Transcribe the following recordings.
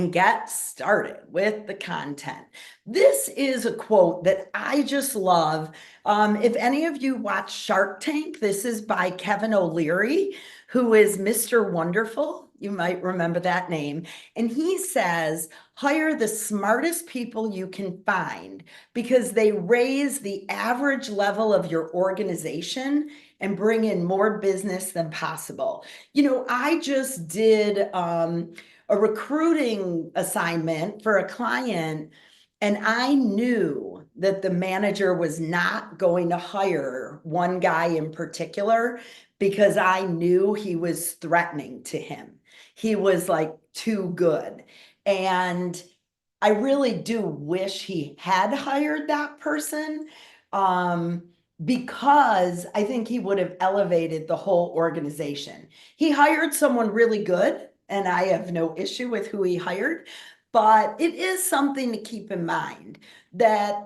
and get started with the content. This is a quote that I just love. If any of you watch Shark Tank, this is by Kevin O'Leary, who is Mr. Wonderful. You might remember that name. And he says, hire the smartest people you can find because they raise the average level of your organization and bring in more business than possible. I just did a recruiting assignment for a client, and I knew that the manager was not going to hire one guy in particular because I knew he was threatening to him. He was like too good. And I really do wish he had hired that person, um, because I think he would have elevated the whole organization. He hired someone really good, and I have no issue with who he hired, but it is something to keep in mind that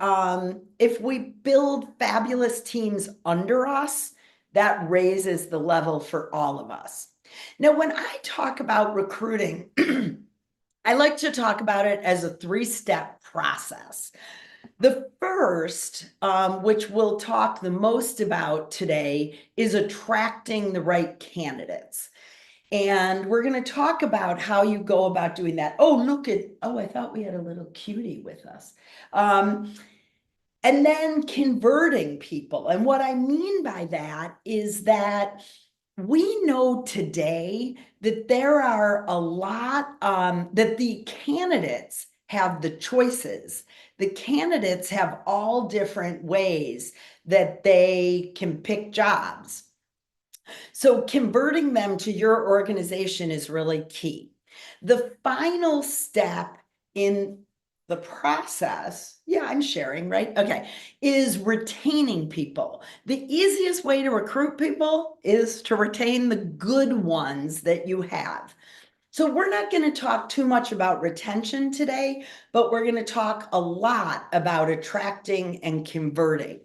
if we build fabulous teams under us, that raises the level for all of us. Now, when I talk about recruiting, I like to talk about it as a three-step process. The first, which we'll talk the most about today, is attracting the right candidates. And we're going to talk about how you go about doing that. I thought we had a little cutie with us. And then converting people. And what I mean by that is that we know today that there are a lot, that the candidates have the choices. The candidates have all different ways that they can pick jobs. So converting them to your organization is really key. The final step in the process, yeah, I'm sharing, right? Okay, is retaining people. The easiest way to recruit people is to retain the good ones that you have. So we're not going to talk too much about retention today, but we're going to talk a lot about attracting and converting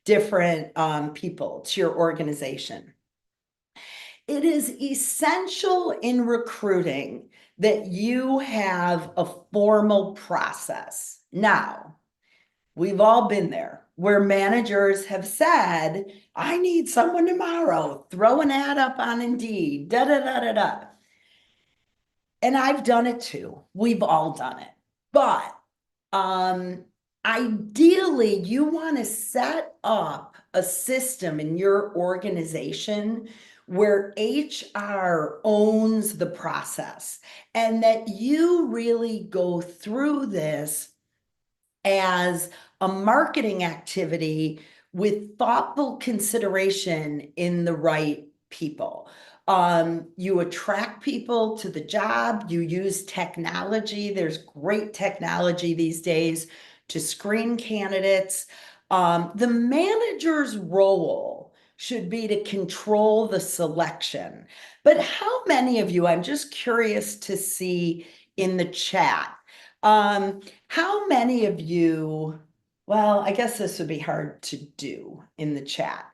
different people to your organization. It is essential in recruiting that you have a formal process. Now, we've all been there where managers have said, I need someone tomorrow, throw an ad up on Indeed, da da da da da. And I've done it too. We've all done it. But ideally, you want to set up a system in your organization where HR owns the process and that you really go through this as a marketing activity with thoughtful consideration in the right people. You attract people to the job, you use technology. There's great technology these days to screen candidates. The manager's role should be to control the selection. But how many of you, I'm just curious to see in the chat, how many of you, well, I guess this would be hard to do in the chat.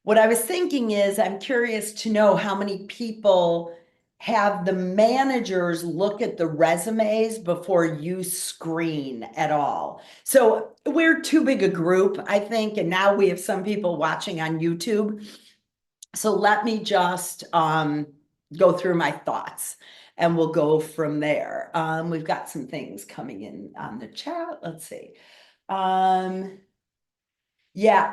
What I was thinking is I'm curious to know how many people have the managers look at the resumes before you screen at all. So we're too big a group, I think, and now we have some people watching on YouTube. So let me just go through my thoughts and we'll go from there. We've got some things coming in on the chat. Let's see. Yeah,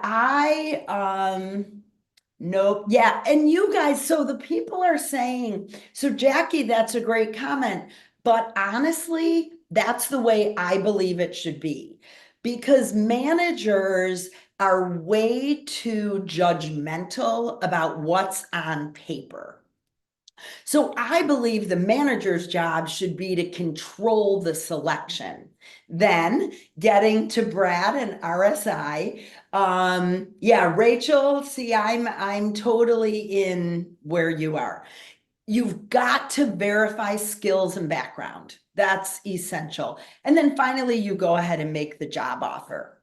nope. Yeah, and you guys, so the people are saying, so Jackie, that's a great comment, but honestly, that's the way I believe it should be. Because managers are way too judgmental about what's on paper. So I believe the manager's job should be to control the selection. Then getting to Brad and RSI. Yeah, Rachel, see, I'm totally in where you are. You've got to verify skills and background. That's essential. And then finally, you go ahead and make the job offer.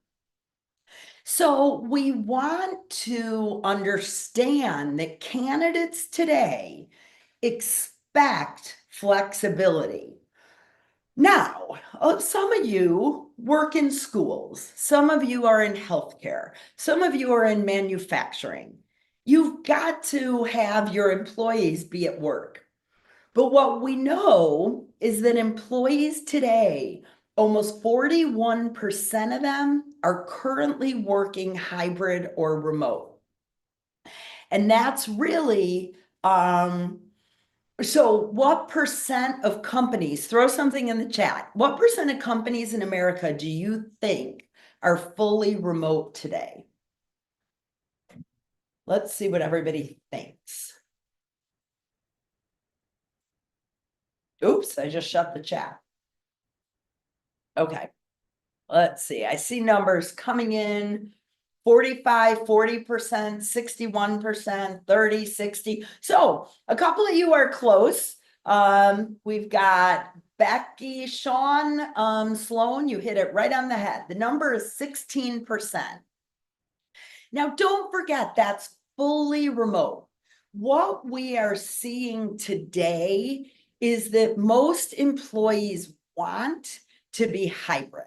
So we want to understand that candidates today expect flexibility. Now, some of you work in schools, some of you are in healthcare, some of you are in manufacturing. You've got to have your employees be at work. But what we know is that employees today, almost 41% of them are currently working hybrid or remote. And that's really, so what percent of companies, throw something in the chat, what percent of companies in America do you think are fully remote today? Let's see what everybody thinks. Oops, I just shut the chat. Okay, let's see. I see numbers coming in 45, 40%, 61%, 30, 60. So a couple of you are close. We've got Becky, Sean, Sloan, you hit it right on the head. The number is 16%. Now, don't forget that's fully remote. What we are seeing today is that most employees want to be hybrid.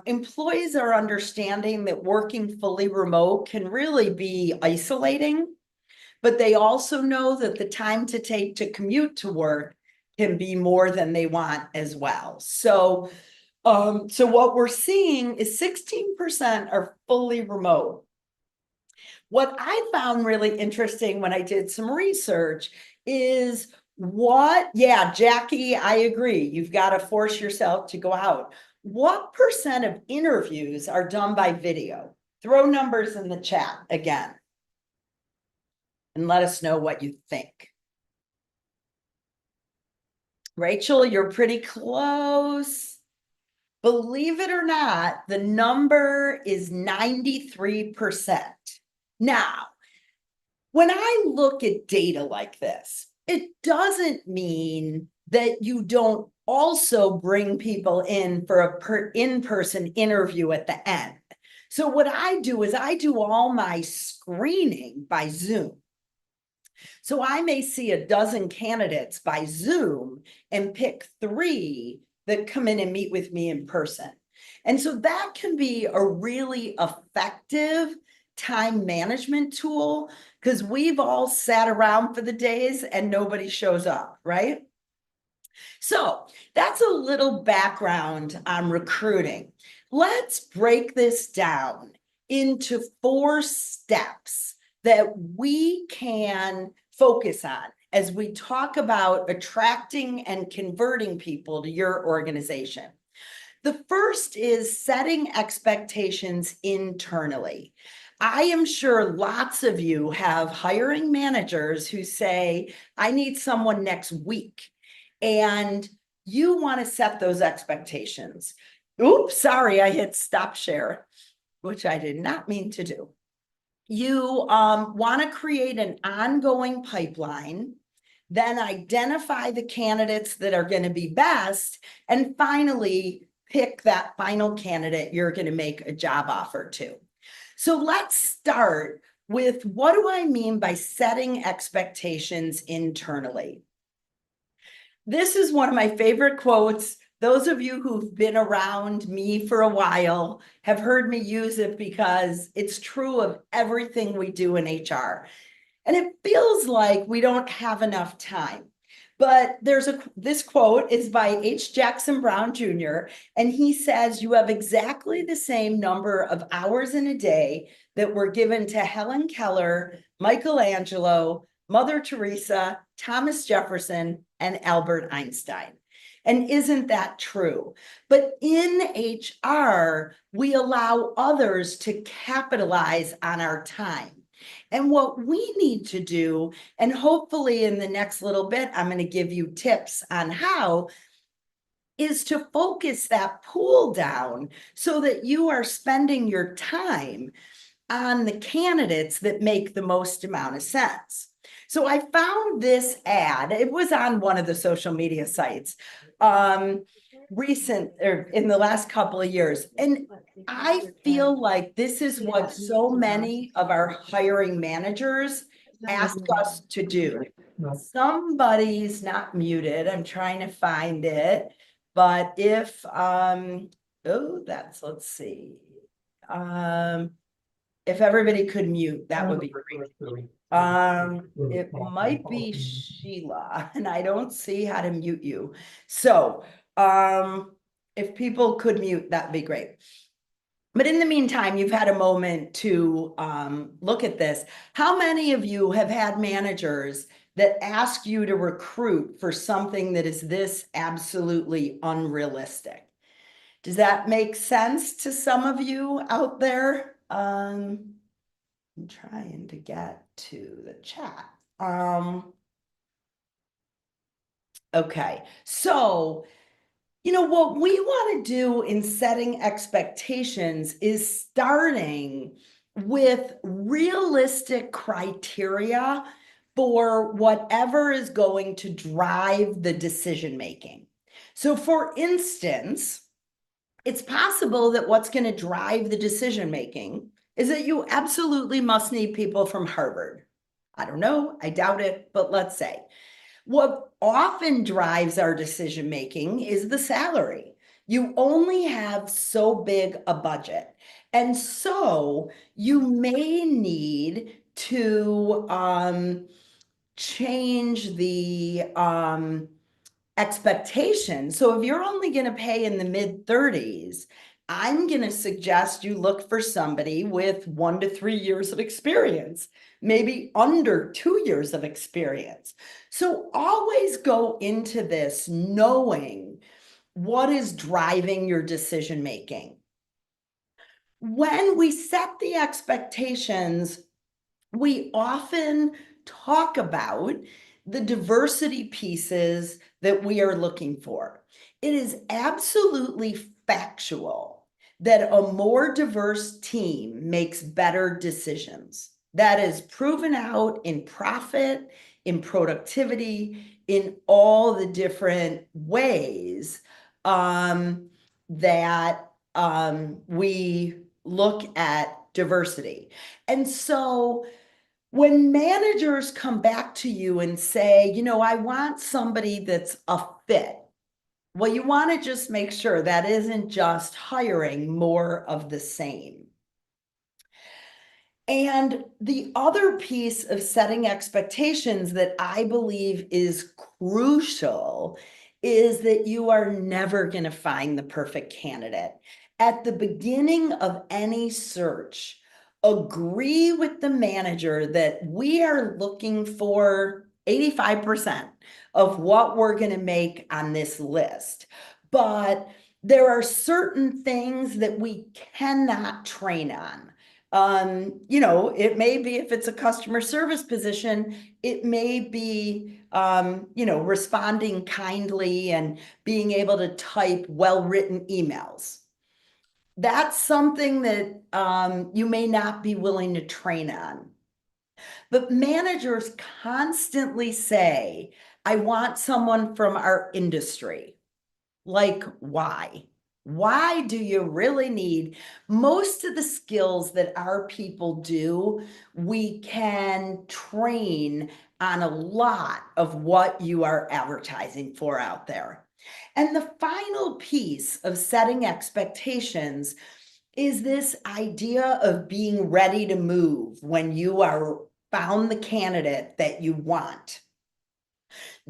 Employees are understanding that working fully remote can really be isolating, but they also know that the time to take to commute to work can be more than they want as well. So what we're seeing is 16% are fully remote. What I found really interesting when I did some research is yeah, Jackie, I agree. You've got to force yourself to go out. What percent of interviews are done by video? Throw numbers in the chat again and let us know what you think. Rachel, you're pretty close. Believe it or not, the number is 93%. Now, when I look at data like this, it doesn't mean that you don't also bring people in for a in-person interview at the end. So what I do is I do all my screening by Zoom. So I may see a dozen candidates by Zoom and pick 3 that come in and meet with me in person. And so that can be a really effective time management tool because we've all sat around for the days and nobody shows up, right? So that's a little background on recruiting. Let's break this down into 4 steps that we can focus on as we talk about attracting and converting people to your organization. The first is setting expectations internally. I am sure lots of you have hiring managers who say, I need someone next week. And you want to set those expectations. Oops, sorry, I hit stop share, which I did not mean to do. You want to create an ongoing pipeline, then identify the candidates that are going to be best, and finally pick that final candidate you're going to make a job offer to. So let's start with, what do I mean by setting expectations internally? This is one of my favorite quotes. Those of you who've been around me for a while have heard me use it because it's true of everything we do in HR. And it feels like we don't have enough time. But this quote is by H. Jackson Brown Jr., and he says, you have exactly the same number of hours in a day that were given to Helen Keller, Michelangelo, Mother Teresa, Thomas Jefferson, and Albert Einstein. And isn't that true? But in HR, we allow others to capitalize on our time. And what we need to do, and hopefully in the next little bit, I'm going to give you tips on how, is to focus that pool down so that you are spending your time on the candidates that make the most amount of sense. So I found this ad. It was on one of the social media sites recent or in the last couple of years. And I feel like this is what so many of our hiring managers ask us to do. Somebody's not muted. I'm trying to find it. But if, let's see. If everybody could mute, that would be great. It might be Sheila, and I don't see how to mute you. So, if people could mute, that'd be great. But in the meantime, you've had a moment to look at this. How many of you have had managers that ask you to recruit for something that is this absolutely unrealistic? Does that make sense to some of you out there? I'm trying to get to the chat. Okay, so what we want to do in setting expectations is starting with realistic criteria for whatever is going to drive the decision making. So for instance, it's possible that what's going to drive the decision making is that you absolutely must need people from Harvard. I don't know, I doubt it, but let's say. What often drives our decision making is the salary. You only have so big a budget. And so you may need to change the expectation. So if you're only going to pay in the mid-30s, I'm going to suggest you look for somebody with 1 to 3 years of experience, maybe under 2 years of experience. So always go into this knowing what is driving your decision making. When we set the expectations, we often talk about the diversity pieces that we are looking for. It is absolutely factual that a more diverse team makes better decisions. That is proven out in profit, in productivity, in all the different ways that we look at diversity. And so when managers come back to you and say, I want somebody that's a fit, well, you want to just make sure that isn't just hiring more of the same. And the other piece of setting expectations that I believe is crucial is that you are never going to find the perfect candidate. At the beginning of any search, agree with the manager that we are looking for 85% of what we're going to make on this list. But there are certain things that we cannot train on. It may be, if it's a customer service position, it may be, responding kindly and being able to type well-written emails. That's something that you may not be willing to train on. But managers constantly say, I want someone from our industry. Like, why? Why do you really need most of the skills that our people do? We can train on a lot of what you are advertising for out there. And the final piece of setting expectations is this idea of being ready to move when you are found the candidate that you want.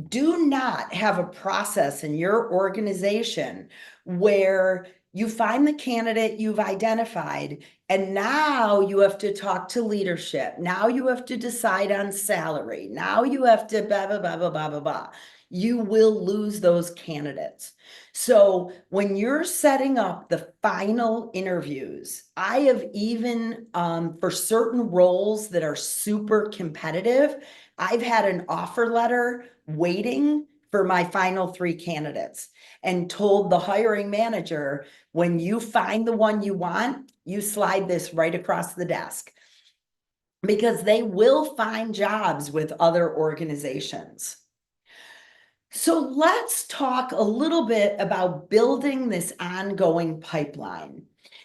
Do not have a process in your organization where you find the candidate you've identified, and now you have to talk to leadership. Now you have to decide on salary. Now you have to blah, blah, blah, blah, blah, blah, blah. You will lose those candidates. So when you're setting up the final interviews, I have even, for certain roles that are super competitive, I've had an offer letter waiting for my final 3 candidates and told the hiring manager, when you find the one you want, you slide this right across the desk, because they will find jobs with other organizations. So let's talk a little bit about building this ongoing pipeline.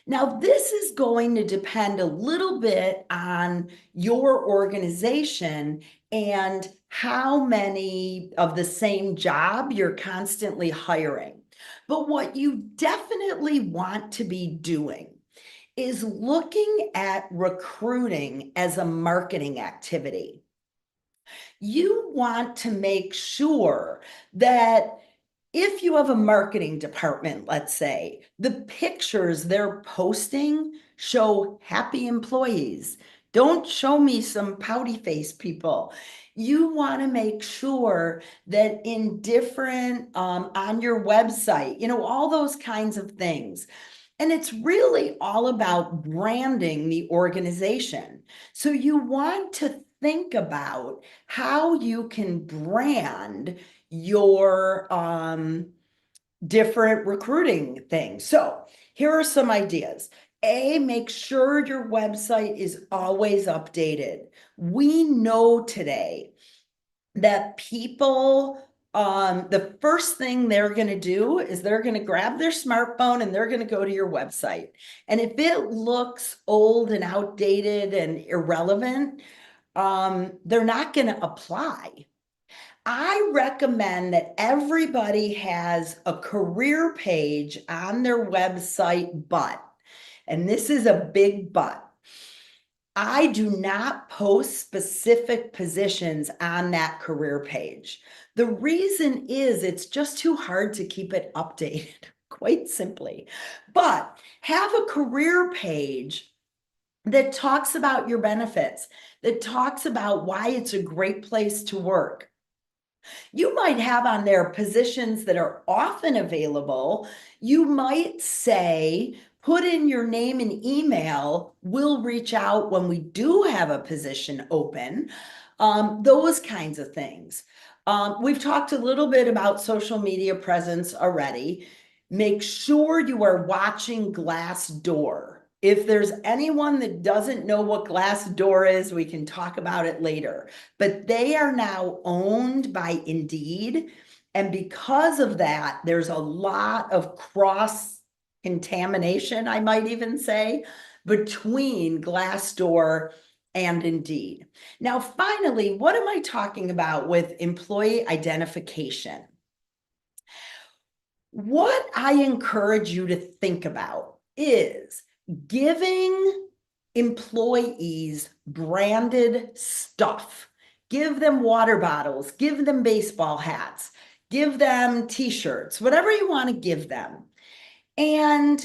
Now, this is going to depend a little bit on your organization and how many of the same job you're constantly hiring. But what you definitely want to be doing is looking at recruiting as a marketing activity. You want to make sure that if you have a marketing department, let's say, the pictures they're posting show happy employees. Don't show me some pouty face people. You want to make sure that in different, on your website, all those kinds of things. And it's really all about branding the organization. So you want to think about how you can brand your different recruiting things. So here are some ideas. A, make sure your website is always updated. We know today that people, the first thing they're going to do is they're going to grab their smartphone and they're going to go to your website. And if it looks old and outdated and irrelevant, they're not going to apply. I recommend that everybody has a career page on their website, but, and this is a big but, I do not post specific positions on that career page. The reason is it's just too hard to keep it updated, quite simply. But have a career page that talks about your benefits, that talks about why it's a great place to work. You might have on there positions that are often available. You might say, put in your name and email. We'll reach out when we do have a position open. Those kinds of things. We've talked a little bit about social media presence already. Make sure you are watching Glassdoor. If there's anyone that doesn't know what Glassdoor is, we can talk about it later. But they are now owned by Indeed. And because of that, there's a lot of cross contamination, I might even say, between Glassdoor and Indeed. Now, finally, what am I talking about with employee identification? What I encourage you to think about is giving employees branded stuff. Give them water bottles, give them baseball hats, give them t-shirts, whatever you want to give them. And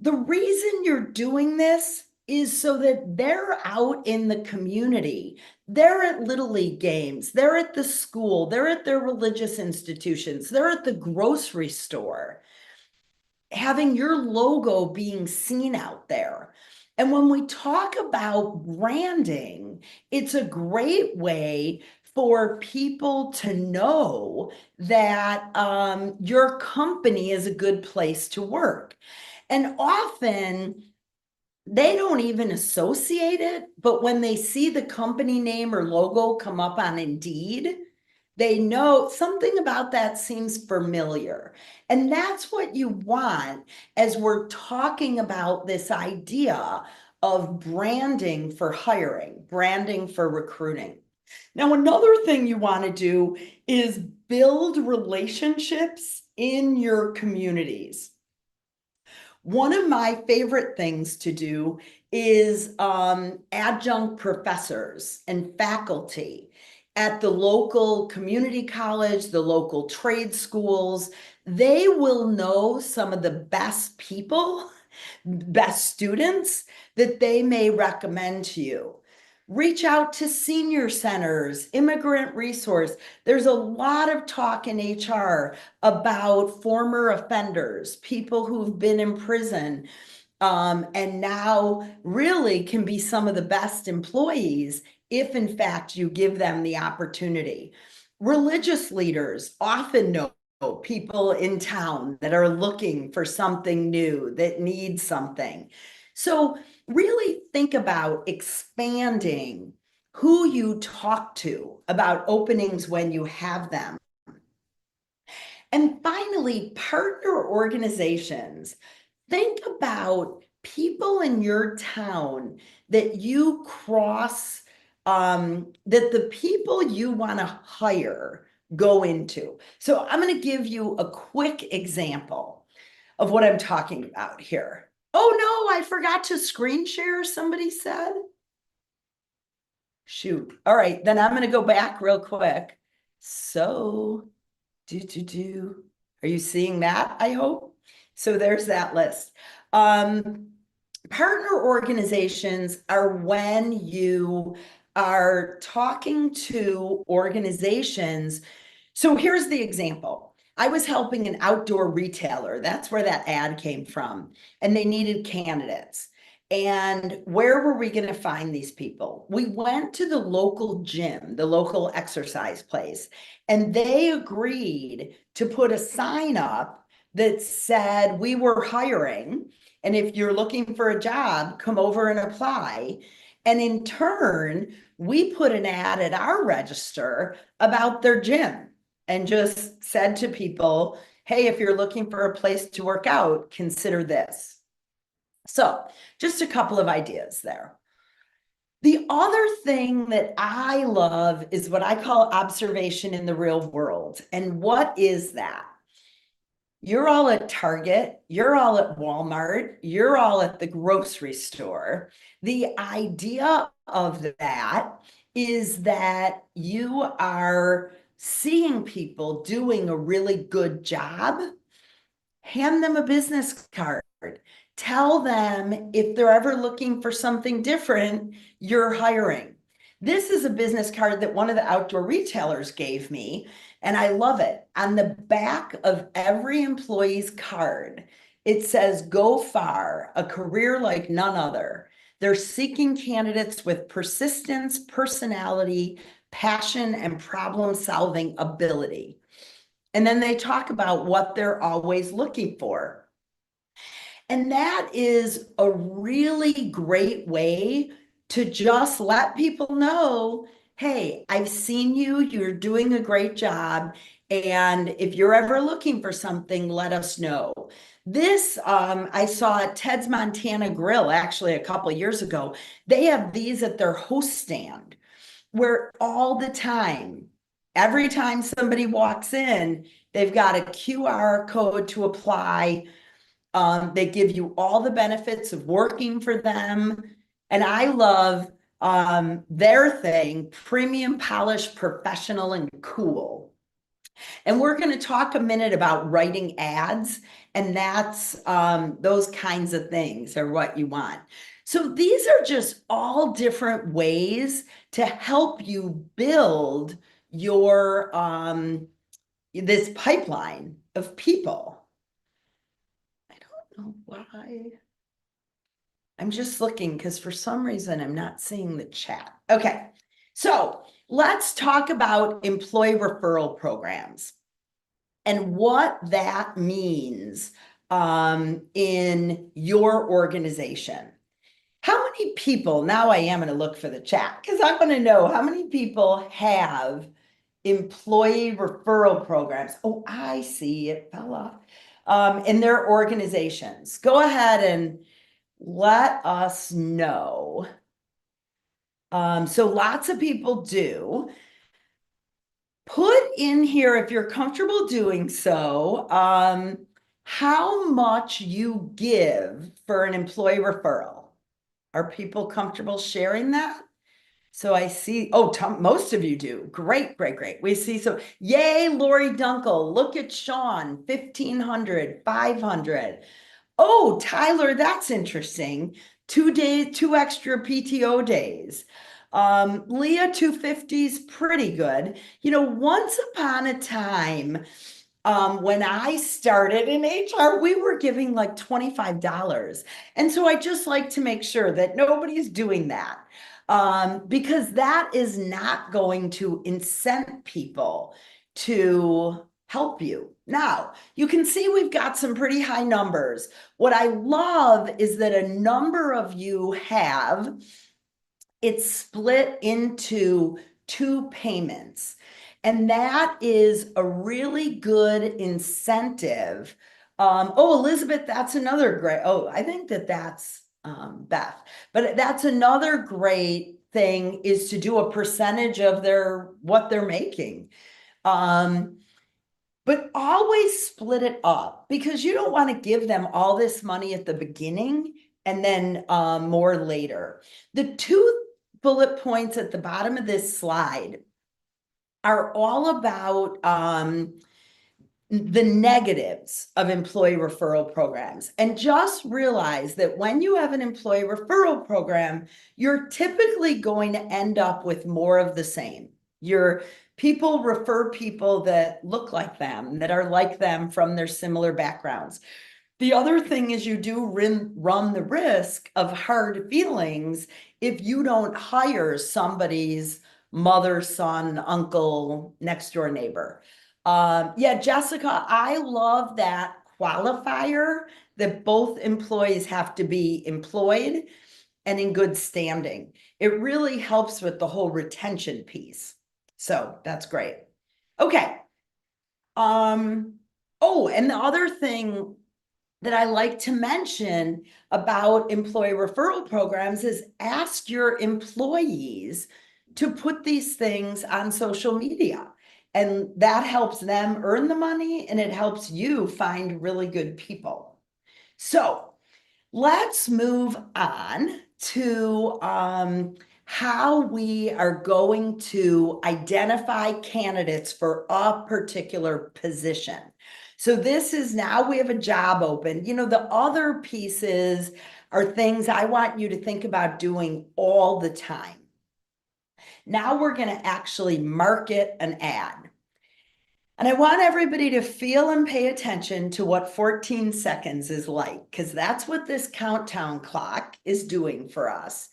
the reason you're doing this is so that they're out in the community. They're at Little League games, they're at the school, they're at their religious institutions, they're at the grocery store, having your logo being seen out there. And when we talk about branding, it's a great way for people to know that your company is a good place to work. And often they don't even associate it, but when they see the company name or logo come up on Indeed, they know something about that seems familiar. And that's what you want as we're talking about this idea of branding for hiring, branding for recruiting. Now, another thing you want to do is build relationships in your communities. One of my favorite things to do is adjunct professors and faculty at the local community college, the local trade schools. They will know some of the best people, best students that they may recommend to you. Reach out to senior centers, immigrant resource. There's a lot of talk in HR about former offenders, people who've been in prison, and now really can be some of the best employees if in fact you give them the opportunity. Religious leaders often know people in town that are looking for something new, that need something. So really think about expanding who you talk to about openings when you have them. And finally, partner organizations. Think about people in your town that you cross that the people you want to hire go into. So I'm going to give you a quick example of what I'm talking about here. Oh no, I forgot to screen share, somebody said. Shoot. All right, then I'm going to go back real quick. So, are you seeing that? I hope. So there's that list. Partner organizations are when you are talking to organizations. So here's the example. I was helping an outdoor retailer. That's where that ad came from. And they needed candidates. And where were we going to find these people? We went to the local gym, the local exercise place, and they agreed to put a sign up that said we were hiring. And if you're looking for a job, come over and apply. And in turn, we put an ad at our register about their gym and just said to people, hey, if you're looking for a place to work out, consider this. So just a couple of ideas there. The other thing that I love is what I call observation in the real world. And what is that? You're all at Target, you're all at Walmart, you're all at the grocery store. The idea of that is that you are seeing people doing a really good job. Hand them a business card. Tell them if they're ever looking for something different, you're hiring. This is a business card that one of the outdoor retailers gave me, and I love it. On the back of every employee's card, it says, "Go far, a career like none other." They're seeking candidates with persistence, personality, passion, and problem-solving ability. And then they talk about what they're always looking for. And that is a really great way to just let people know, hey, I've seen you, you're doing a great job. And if you're ever looking for something, let us know. This, I saw at Ted's Montana Grill actually a couple of years ago. They have these at their host stand where all the time, every time somebody walks in, they've got a QR code to apply. They give you all the benefits of working for them. And I love their thing, premium, polished, professional, and cool. And we're going to talk a minute about writing ads, and that's those kinds of things are what you want. So these are just all different ways to help you build your this pipeline of people. I don't know why. I'm just looking because for some reason I'm not seeing the chat. Okay, so let's talk about employee referral programs and what that means in your organization. How many people, now I am going to look for the chat because I want to know how many people have employee referral programs. Oh, I see it fell off in their organizations. Go ahead and let us know. So lots of people do. Put in here, if you're comfortable doing so, how much you give for an employee referral. Are people comfortable sharing that? So I see, oh, most of you do. Great, great, great. We see, so yay, Lori Dunkel. Look at Sean, 1,500, 500. Oh, Tyler, that's interesting. 2 days, 2 extra PTO days. Leah, 250 is pretty good. You know, once upon a time, when I started in HR, we were giving like $25. And so I just like to make sure that nobody's doing that. Because that is not going to incent people to help you. Now, you can see we've got some pretty high numbers. What I love is that a number of you have it's split into 2 payments. And that is a really good incentive. Oh, Elizabeth, that's another great, oh, I think that's Beth, but that's another great thing is to do a percentage of what they're making. But always split it up, because you don't want to give them all this money at the beginning and then more later. The 2 bullet points at the bottom of this slide are all about the negatives of employee referral programs. And just realize that when you have an employee referral program, you're typically going to end up with more of the same. Your people refer people that look like them, that are like them from their similar backgrounds. The other thing is you do run the risk of hard feelings if you don't hire somebody's mother, son, uncle, next door neighbor. Yeah, Jessica, I love that qualifier that both employees have to be employed and in good standing. It really helps with the whole retention piece. So that's great. Okay. Oh, and the other thing that I like to mention about employee referral programs is ask your employees to put these things on social media. And that helps them earn the money, and it helps you find really good people. So let's move on to how we are going to identify candidates for a particular position. So this is, now we have a job open. You know, the other pieces are things I want you to think about doing all the time. Now we're going to actually market an ad. And I want everybody to feel and pay attention to what 14 seconds is like, because that's what this countdown clock is doing for us.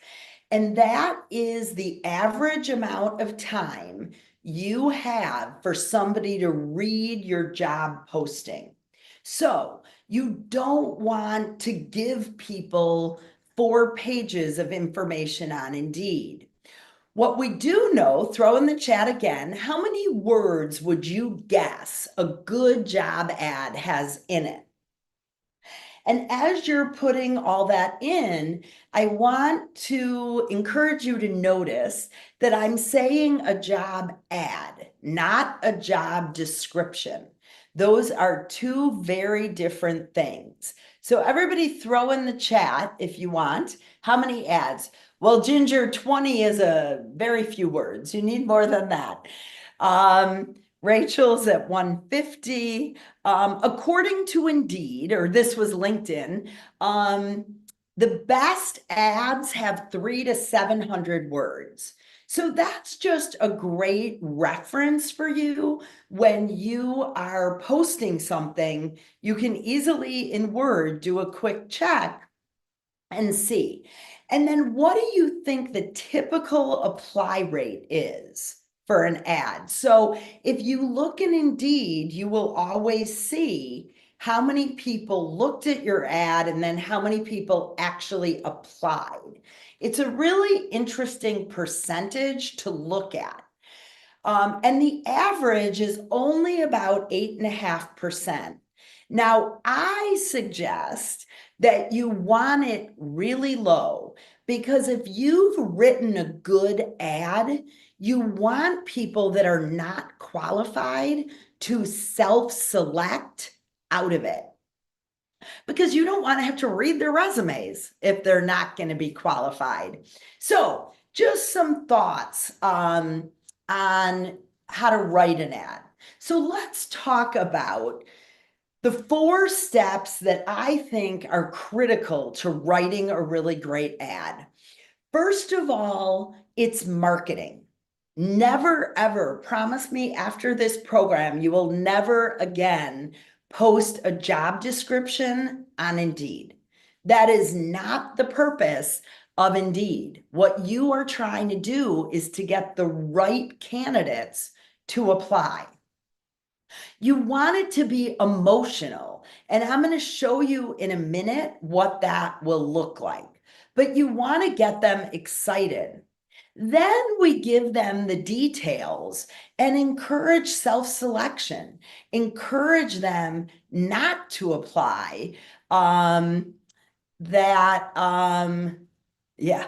And that is the average amount of time you have for somebody to read your job posting. So you don't want to give people 4 pages of information on Indeed. What we do know, throw in the chat again, how many words would you guess a good job ad has in it? And as you're putting all that in, I want to encourage you to notice that I'm saying a job ad, not a job description. Those are 2 very different things. So everybody throw in the chat if you want, how many ads? Well, Ginger, 20 is a very few words. You need more than that. Rachel's at 150. According to Indeed, or this was LinkedIn, the best ads have 300 to 700 words. So that's just a great reference for you when you are posting something. You can easily in Word do a quick check and see. And then what do you think the typical apply rate is for an ad? So if you look in Indeed, you will always see how many people looked at your ad and then how many people actually applied. It's a really interesting percentage to look at. And the average is only about 8.5%. Now, I suggest that you want it really low, because if you've written a good ad, you want people that are not qualified to self-select out of it, because you don't want to have to read their resumes if they're not going to be qualified. So just some thoughts on how to write an ad. So let's talk about the 4 steps that I think are critical to writing a really great ad. First of all, it's marketing. Never, ever promise me after this program, you will never again post a job description on Indeed. That is not the purpose of Indeed. What you are trying to do is to get the right candidates to apply. You want it to be emotional. And I'm going to show you in a minute what that will look like. But you want to get them excited. Then we give them the details and encourage self-selection. Encourage them not to apply. Yeah.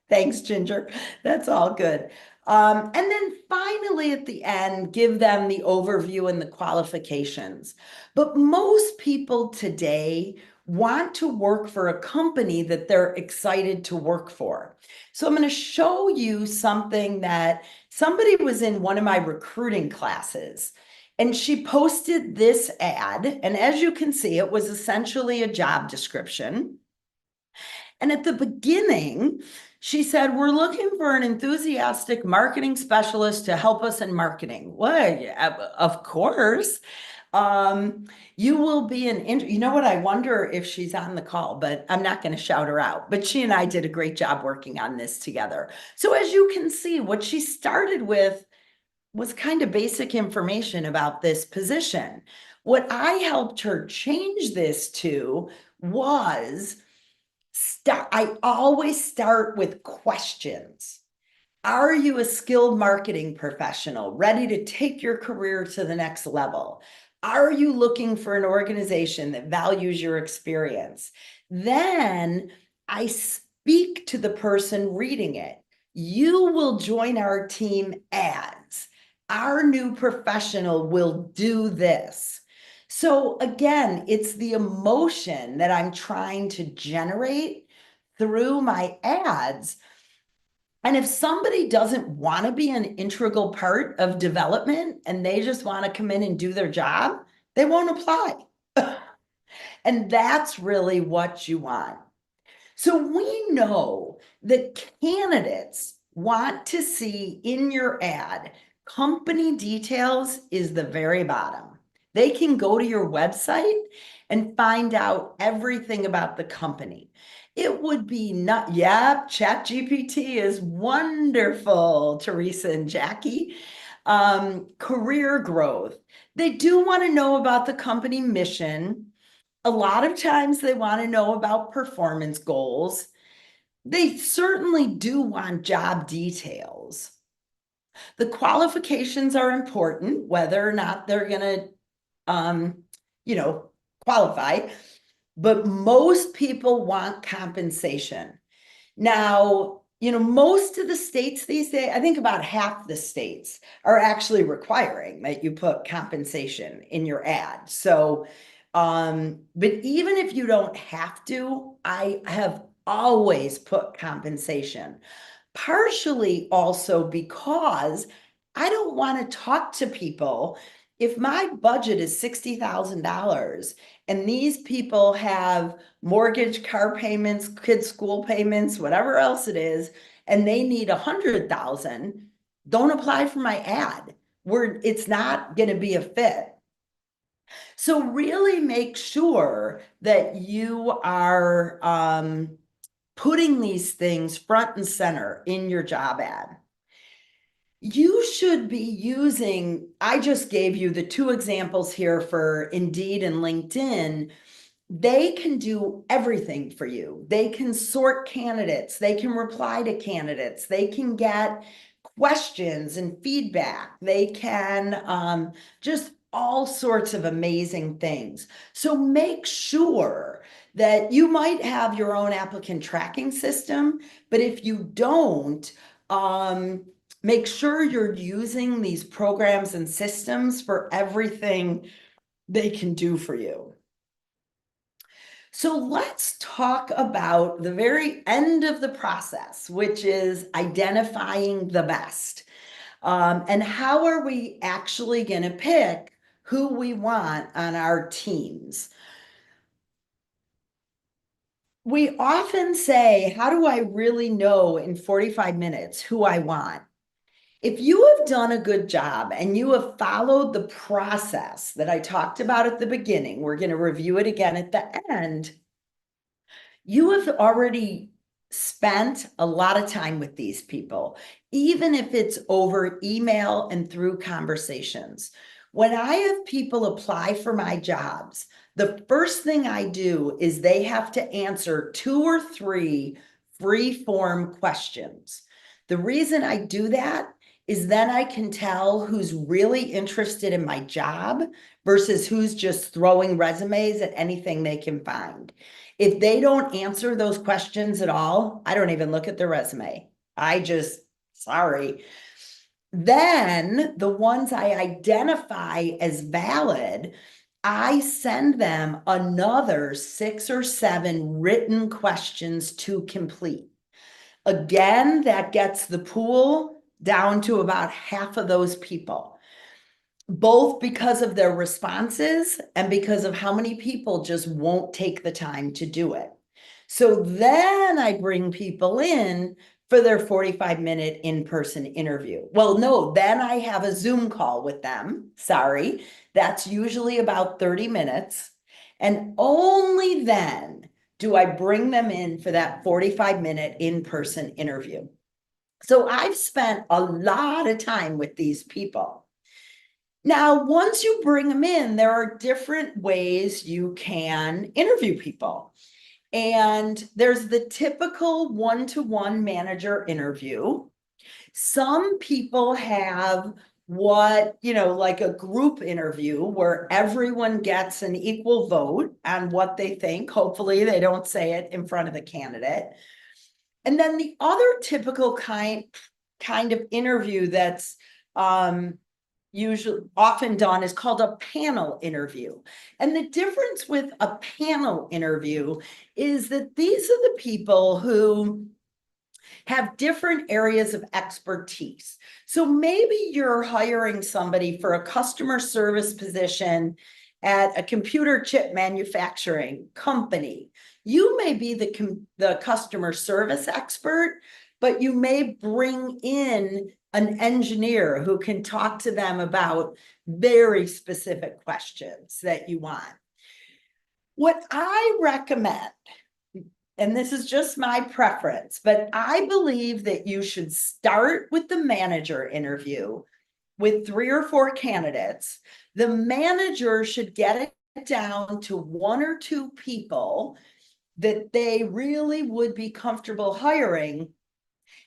Thanks, Ginger. That's all good. And then finally, at the end, give them the overview and the qualifications. But most people today want to work for a company that they're excited to work for. So I'm going to show you something that somebody was in one of my recruiting classes. And she posted this ad. And as you can see, it was essentially a job description. And at the beginning, she said, we're looking for an enthusiastic marketing specialist to help us in marketing. Well, yeah, of course. You will be you know what? I wonder if she's on the call, but I'm not going to shout her out. But she and I did a great job working on this together. So as you can see, what she started with was kind of basic information about this position. What I helped her change this to was I always start with questions. Are you a skilled marketing professional ready to take your career to the next level? Are you looking for an organization that values your experience? Then I speak to the person reading it. You will join our team as our new professional will do this. So again, it's the emotion that I'm trying to generate through my ads. And if somebody doesn't want to be an integral part of development and they just want to come in and do their job, they won't apply. And that's really what you want. So we know that candidates want to see in your ad, company details is the very bottom. They can go to your website and find out everything about the company. It would be not, yeah, ChatGPT is wonderful, Teresa and Jackie. Career growth. They do want to know about the company mission. A lot of times they want to know about performance goals. They certainly do want job details. The qualifications are important, whether or not they're going to, qualify, but most people want compensation. Now, most of the states these days, I think about half the states are actually requiring that you put compensation in your ad. So, but even if you don't have to, I have always put compensation, partially also because I don't want to talk to people. If my budget is $60,000 and these people have mortgage, car payments, kids' school payments, whatever else it is, and they need 100,000, don't apply for my ad. It's not going to be a fit. So really make sure that you are putting these things front and center in your job ad. You should be using, I just gave you the two examples here for Indeed and LinkedIn. They can do everything for you. They can sort candidates. They can reply to candidates. They can get questions and feedback. They can just all sorts of amazing things. So make sure that you might have your own applicant tracking system, but if you don't, make sure you're using these programs and systems for everything they can do for you. So let's talk about the very end of the process, which is identifying the best. And how are we actually going to pick who we want on our teams? We often say, how do I really know in 45 minutes who I want? If you have done a good job and you have followed the process that I talked about at the beginning, we're going to review it again at the end. You have already spent a lot of time with these people, even if it's over email and through conversations. When I have people apply for my jobs, the first thing I do is they have to answer 2 or 3 free form questions. The reason I do that is then I can tell who's really interested in my job versus who's just throwing resumes at anything they can find. If they don't answer those questions at all, I don't even look at their resume. Sorry. Then the ones I identify as valid, I send them another 6 or 7 written questions to complete. Again, that gets the pool down to about half of those people, both because of their responses and because of how many people just won't take the time to do it. So then I bring people in for their 45-minute in-person interview. Well, no, then I have a Zoom call with them. Sorry, that's usually about 30 minutes. And only then do I bring them in for that 45-minute in-person interview. So I've spent a lot of time with these people. Now, once you bring them in, there are different ways you can interview people. And there's the typical one-to-one manager interview. Some people have like a group interview where everyone gets an equal vote on what they think. Hopefully, they don't say it in front of the candidate. And then the other typical kind of interview that's usually often done is called a panel interview. And the difference with a panel interview is that these are the people who have different areas of expertise. So maybe you're hiring somebody for a customer service position at a computer chip manufacturing company. You may be the customer service expert, but you may bring in an engineer who can talk to them about very specific questions that you want. What I recommend, and this is just my preference, but I believe that you should start with the manager interview with 3 or 4 candidates. The manager should get it down to 1 or 2 people that they really would be comfortable hiring.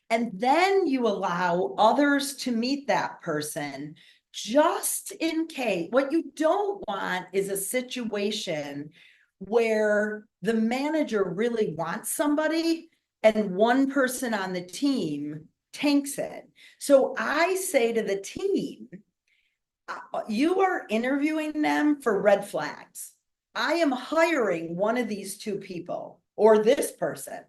And then you allow others to meet that person just in case. What you don't want is a situation where the manager really wants somebody and one person on the team tanks it. So I say to the team, you are interviewing them for red flags. I am hiring one of these 2 people or this person,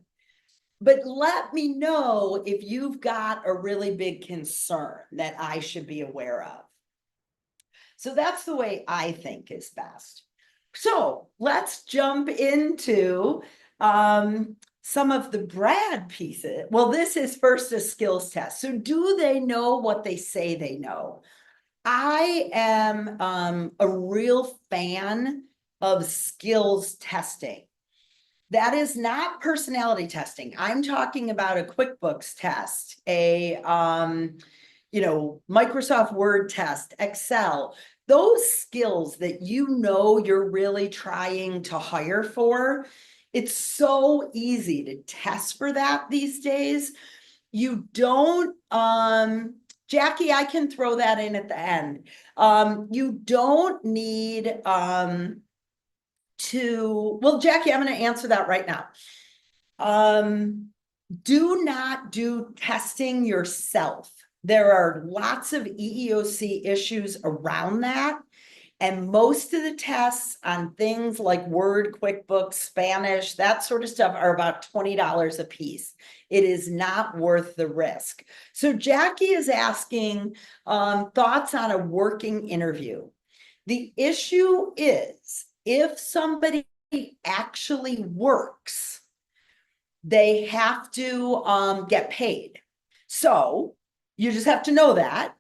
but let me know if you've got a really big concern that I should be aware of. So that's the way I think is best. So let's jump into some of the Brad pieces. Well, this is first a skills test. So do they know what they say they know? I am a real fan of skills testing. That is not personality testing. I'm talking about a QuickBooks test, a Microsoft Word test, Excel, those skills that you're really trying to hire for. It's so easy to test for that these days. You don't, Jackie, I can throw that in at the end. You don't need well, Jackie, I'm going to answer that right now. Do not do testing yourself. There are lots of EEOC issues around that. And most of the tests on things like Word, QuickBooks, Spanish, that sort of stuff are about $20 a piece. It is not worth the risk. So Jackie is asking thoughts on a working interview. The issue is if somebody actually works, they have to get paid. So you just have to know that.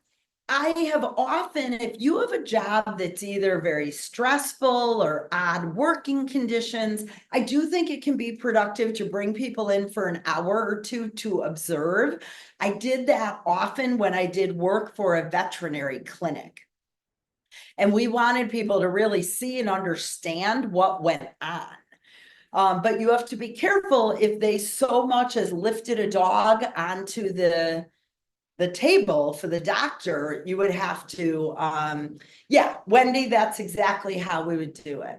I have often, if you have a job that's either very stressful or odd working conditions, I do think it can be productive to bring people in for an hour or 2 to observe. I did that often when I did work for a veterinary clinic. And we wanted people to really see and understand what went on. But you have to be careful if they so much as lifted a dog onto the the table for the doctor, you would have to, yeah, Wendy, that's exactly how we would do it.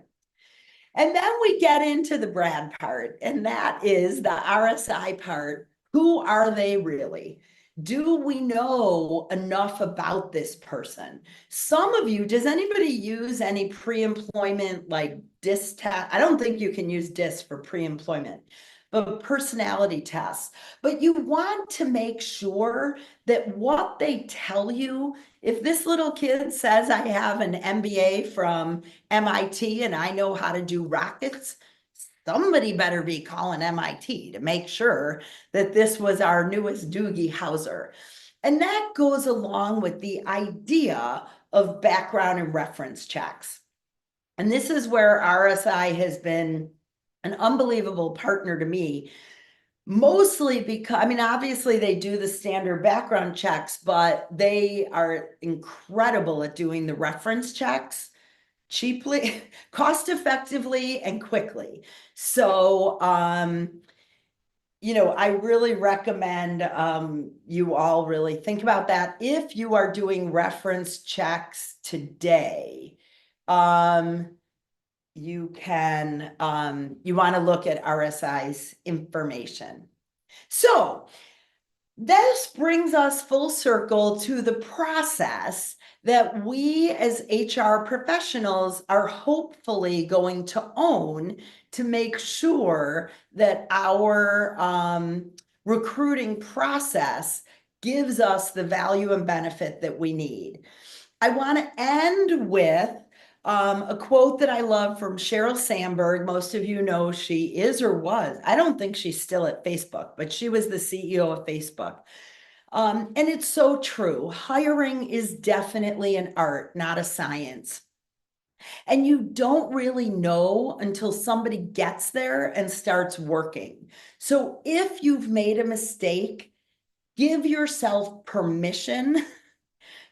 And then we get into the Brad part, and that is the RSI part. Who are they really? Do we know enough about this person? Some of you, does anybody use any pre-employment like DIS test? I don't think you can use DIS for pre-employment, but personality tests. But you want to make sure that what they tell you, if this little kid says, I have an MBA from MIT and I know how to do rockets, somebody better be calling MIT to make sure that this was our newest Doogie Howser. And that goes along with the idea of background and reference checks. And this is where RSI has been an unbelievable partner to me, mostly because, I mean, obviously they do the standard background checks, but they are incredible at doing the reference checks cheaply, cost effectively, and quickly. So, you know, I really recommend you all really think about that. If you are doing reference checks today, you can, you want to look at RSI's information. So this brings us full circle to the process that we as HR professionals are hopefully going to own to make sure that our recruiting process gives us the value and benefit that we need. I want to end with a quote that I love from Sheryl Sandberg. Most of you know she is or was. I don't think she's still at Facebook, but she was the CEO of Facebook. And it's so true. Hiring is definitely an art, not a science. And you don't really know until somebody gets there and starts working. So if you've made a mistake, give yourself permission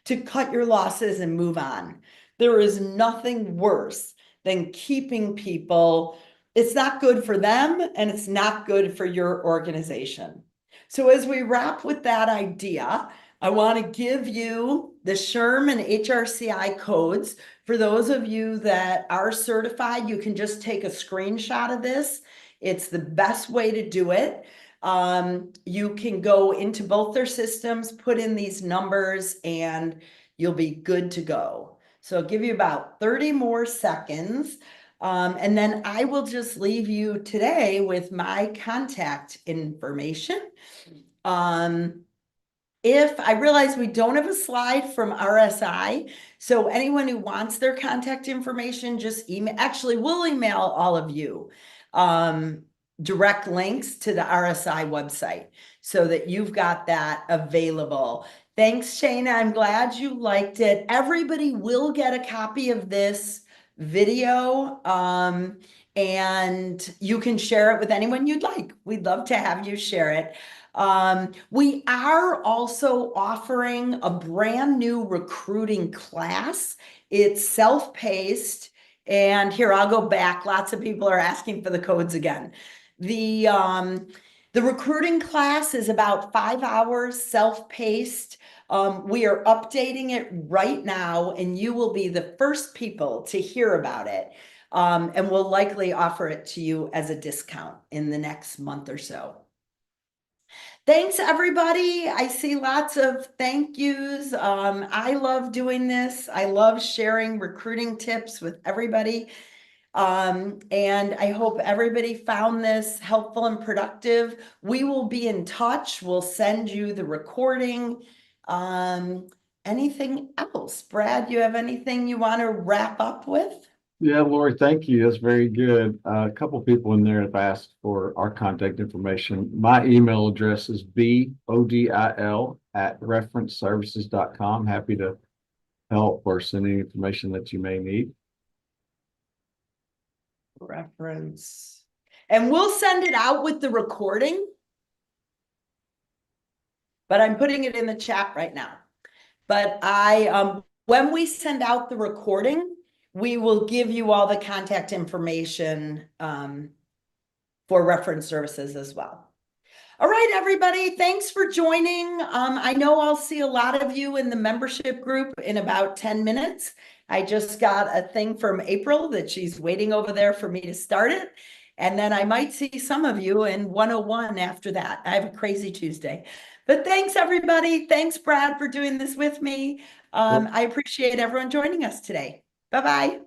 to cut your losses and move on. There is nothing worse than keeping people. It's not good for them and it's not good for your organization. So as we wrap with that idea, I want to give you the SHRM and HRCI codes. For those of you that are certified, you can just take a screenshot of this. It's the best way to do it. You can go into both their systems, put in these numbers, and you'll be good to go. So I'll give you about 30 more seconds. And then I will just leave you today with my contact information. If I realize we don't have a slide from RSI, so anyone who wants their contact information, just email. Actually, we'll email all of you direct links to the RSI website so that you've got that available. Thanks, Shana. I'm glad you liked it. Everybody will get a copy of this video, and you can share it with anyone you'd like. We'd love to have you share it. We are also offering a brand new recruiting class. It's self-paced. And here, I'll go back. Lots of people are asking for the codes again. The recruiting class is about 5 hours, self-paced. We are updating it right now, and you will be the first people to hear about it. And we'll likely offer it to you as a discount in the next month or so. Thanks, everybody. I see lots of thank yous. I love doing this. I love sharing recruiting tips with everybody. And I hope everybody found this helpful and productive. We will be in touch. We'll send you the recording. Anything else? Brad, you have anything you want to wrap up with? Yeah, Lori, thank you. That's very good. A couple of people in there have asked for our contact information. My email address is bodil@referenceservices.com. Happy to help or send any information that you may need. Reference. And we'll send it out with the recording. But I'm putting it in the chat right now. But when we send out the recording, we will give you all the contact information for reference services as well. All right, everybody, thanks for joining. I know I'll see a lot of you in the membership group in about 10 minutes. I just got a thing from April that she's waiting over there for me to start it. And then I might see some of you in 101 after that. I have a crazy Tuesday. But thanks, everybody. Thanks, Brad, for doing this with me. I appreciate everyone joining us today. Bye-bye.